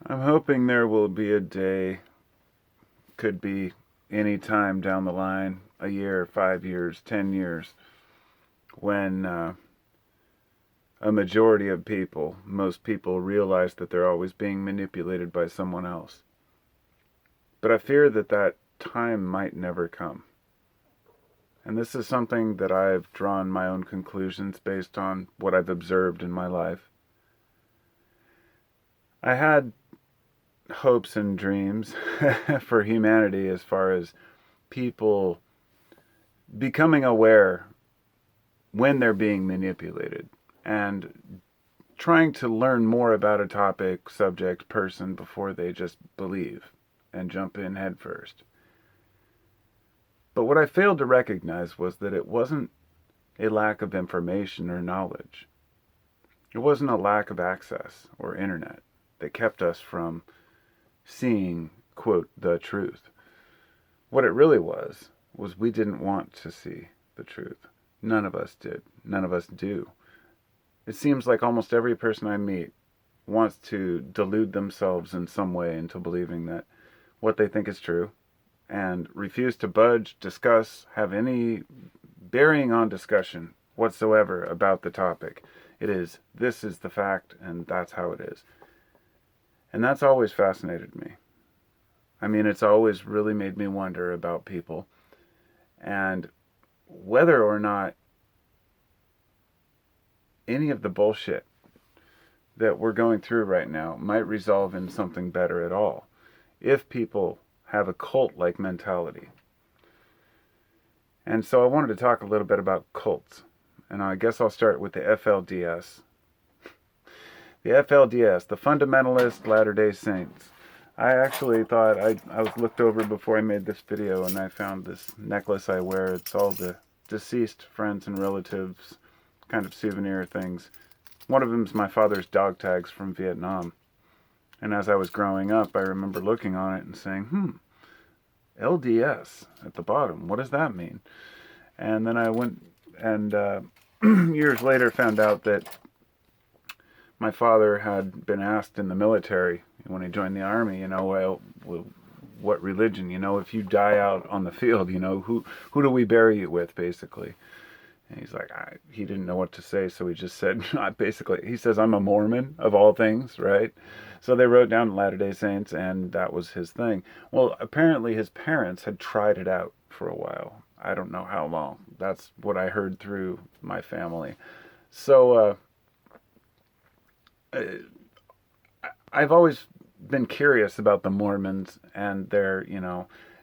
I'm hoping there will be a day, could be any time down the line, a year, 5 years, 10 years, when a majority of people, most people, realize that they're always being manipulated by someone else. But I fear that that time might never come. And this is something that I've drawn my own conclusions based on what I've observed in my life. I had hopes and dreams for humanity as far as people becoming aware when they're being manipulated and trying to learn more about a topic, subject, person before they just believe and jump in head first. But what I failed to recognize was that it wasn't a lack of information or knowledge. It wasn't a lack of access or internet that kept us from seeing, quote, the truth. What it really was we didn't want to see the truth. None of us did. None of us do. It seems like almost every person I meet wants to delude themselves in some way into believing that what they think is true and refuse to budge, discuss, have any bearing on discussion whatsoever about the topic. This is the fact, and that's how it is. And that's always fascinated me. I mean, it's always really made me wonder about people and whether or not any of the bullshit that we're going through right now might resolve in something better at all if people have a cult-like mentality. And so I wanted to talk a little bit about cults. And I guess I'll start with the FLDS. The FLDS, the Fundamentalist Latter-day Saints. I actually thought I was looked over before I made this video, and I found this necklace I wear. It's all the deceased friends and relatives kind of souvenir things. One of them is my father's dog tags from Vietnam. And as I was growing up, I remember looking on it and saying, LDS at the bottom. What does that mean? And then I went and years later found out that my father had been asked in the military when he joined the army, well, what religion? If you die out on the field, who do we bury you with, basically? And he's like, he didn't know what to say, so he just said, basically, he says, I'm a Mormon, of all things, right? So they wrote down Latter-day Saints, and that was his thing. Well, apparently his parents had tried it out for a while. I don't know how long. That's what I heard through my family. So I've always been curious about the Mormons and their,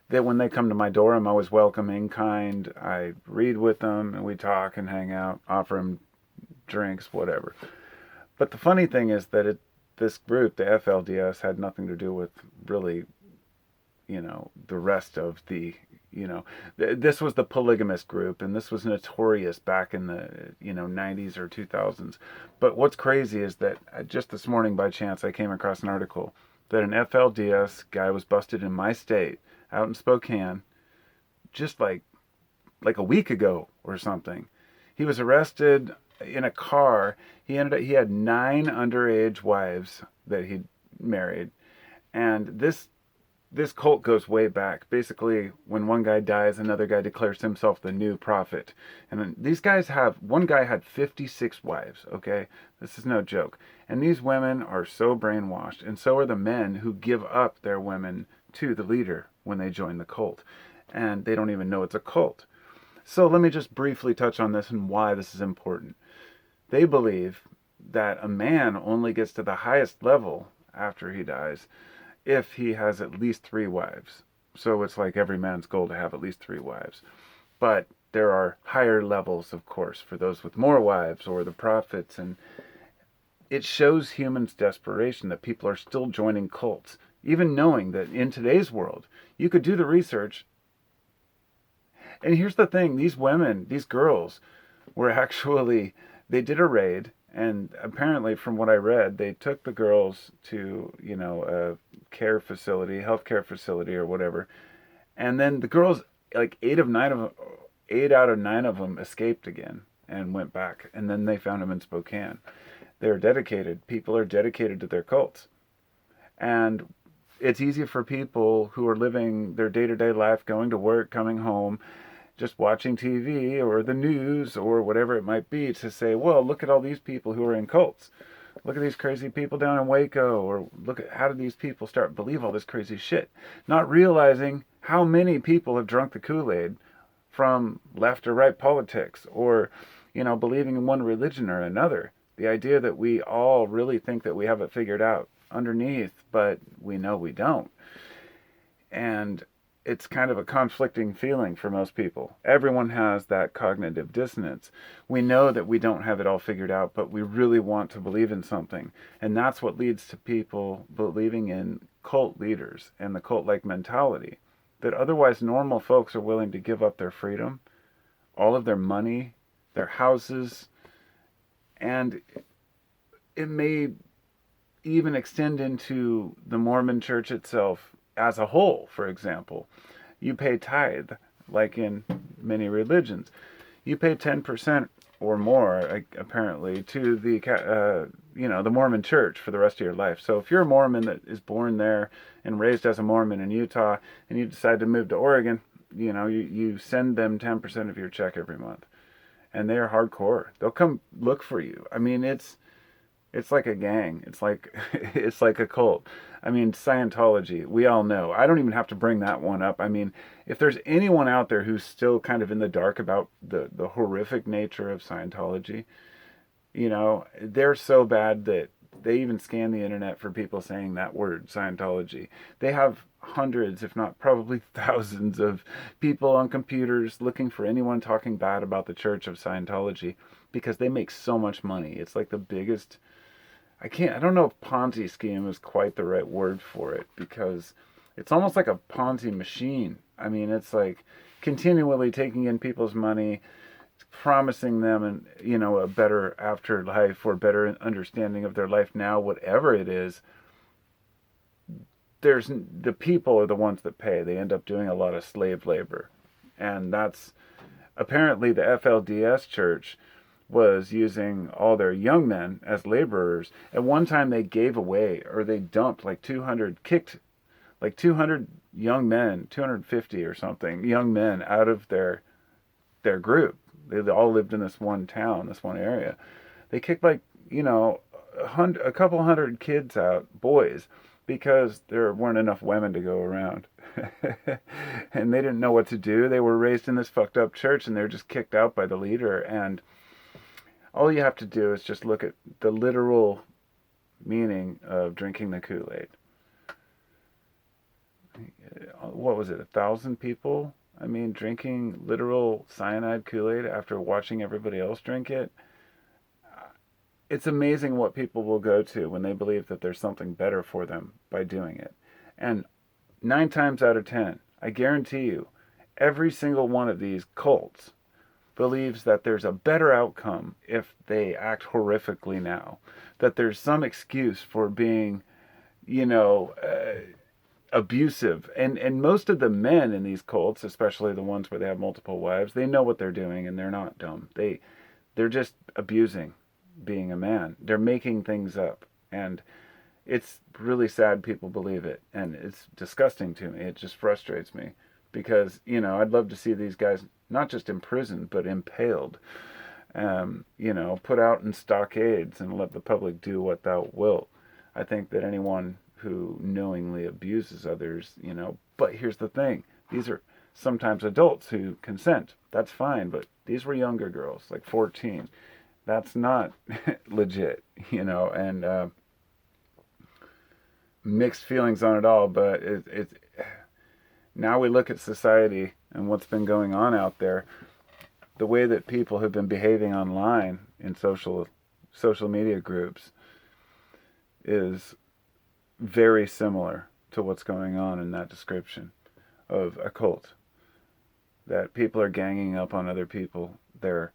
that when they come to my door, I'm always welcoming, kind. I read with them and we talk and hang out, offer them drinks, whatever. But the funny thing is that this group, the FLDS, had nothing to do with really, the rest of the, this was the polygamous group, and this was notorious back in the, 90s or 2000s. But what's crazy is that just this morning, by chance, I came across an article that an FLDS guy was busted in my state, out in Spokane, just like a week ago or something. He was arrested in a car. He had 9 underage wives that he'd married, and this cult goes way back. Basically, when one guy dies, another guy declares himself the new prophet. And then these guys one guy had 56 wives, okay? This is no joke. And these women are so brainwashed, and so are the men who give up their women to the leader when they join the cult. And they don't even know it's a cult. So let me just briefly touch on this and why this is important. They believe that a man only gets to the highest level after he dies if he has at least 3 wives. So it's like every man's goal to have at least 3 wives. But there are higher levels, of course, for those with more wives or the prophets. And it shows humans' desperation that people are still joining cults, even knowing that in today's world, you could do the research. And here's the thing, these women, these girls, were actually, they did a raid. And apparently, from what I read, they took the girls to, a care facility, healthcare facility or whatever. And then the girls, like 8 out of 9 of them escaped again and went back. And then they found them in Spokane. They're dedicated. People are dedicated to their cults. And it's easy for people who are living their day-to-day life, going to work, coming home, just watching TV or the news or whatever it might be, to say, well, look at all these people who are in cults. Look at these crazy people down in Waco, or look at how did these people start believe all this crazy shit, not realizing how many people have drunk the Kool-Aid from left or right politics, or believing in one religion or another. The idea that we all really think that we have it figured out underneath, but we know we don't. And it's kind of a conflicting feeling for most people. Everyone has that cognitive dissonance. We know that we don't have it all figured out, but we really want to believe in something. And that's what leads to people believing in cult leaders and the cult-like mentality, that otherwise normal folks are willing to give up their freedom, all of their money, their houses, and it may even extend into the Mormon church itself as a whole. For example, you pay tithe, like in many religions. You pay 10% or more, apparently, to the Mormon church for the rest of your life. So if you're a Mormon that is born there and raised as a Mormon in Utah, and you decide to move to Oregon, you send them 10% of your check every month. And they are hardcore. They'll come look for you. I mean, it's like a gang. It's like it's like a cult. I mean, Scientology, we all know. I don't even have to bring that one up. I mean, if there's anyone out there who's still kind of in the dark about the horrific nature of Scientology, they're so bad that they even scan the internet for people saying that word, Scientology. They have hundreds, if not probably thousands, of people on computers looking for anyone talking bad about the Church of Scientology, because they make so much money. It's like the biggest, I don't know if Ponzi scheme is quite the right word for it, because it's almost like a Ponzi machine. I mean, it's like continually taking in people's money, promising them a better afterlife or better understanding of their life now, whatever it is. The people are the ones that pay. They end up doing a lot of slave labor. And that's apparently the FLDS church was using all their young men as laborers. At one time they gave away, or they dumped kicked like 200 young men, 250 or something, young men out of their group. They all lived in this one town, this one area. They kicked a couple hundred kids out, boys, because there weren't enough women to go around. And they didn't know what to do. They were raised in this fucked up church, and they're just kicked out by the leader. And all you have to do is just look at the literal meaning of drinking the Kool-Aid. What was it, 1,000 people? I mean, drinking literal cyanide Kool-Aid after watching everybody else drink it. It's amazing what people will go to when they believe that there's something better for them by doing it. And 9 times out of 10, I guarantee you, every single one of these cults believes that there's a better outcome if they act horrifically now. That there's some excuse for being, abusive. And most of the men in these cults, especially the ones where they have multiple wives, they know what they're doing, and they're not dumb. They're just abusing being a man. They're making things up. And it's really sad people believe it. And it's disgusting to me. It just frustrates me. Because, I'd love to see these guys not just imprisoned, but impaled. Put out in stockades and let the public do what thou wilt. I think that anyone who knowingly abuses others, but here's the thing. These are sometimes adults who consent. That's fine, but these were younger girls, like 14. That's not legit, and mixed feelings on it all, but it's now we look at society and what's been going on out there, the way that people have been behaving online in social media groups is very similar to what's going on in that description of a cult. That people are ganging up on other people. They're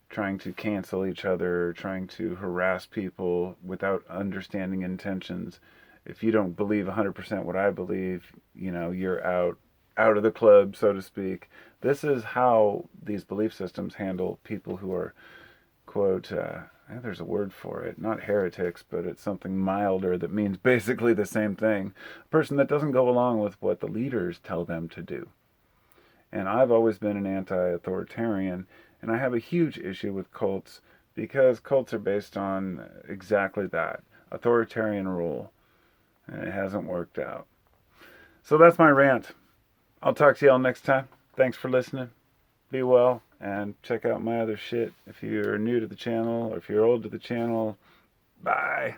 trying to cancel each other, trying to harass people without understanding intentions. If you don't believe 100% what I believe, you're out of the club, so to speak. This is how these belief systems handle people who are, quote, there's a word for it, not heretics, but it's something milder that means basically the same thing. A person that doesn't go along with what the leaders tell them to do. And I've always been an anti-authoritarian, and I have a huge issue with cults because cults are based on exactly that, authoritarian rule, and it hasn't worked out. So that's my rant. I'll talk to y'all next time. Thanks for listening. Be well, and check out my other shit. If you're new to the channel or if you're old to the channel, bye.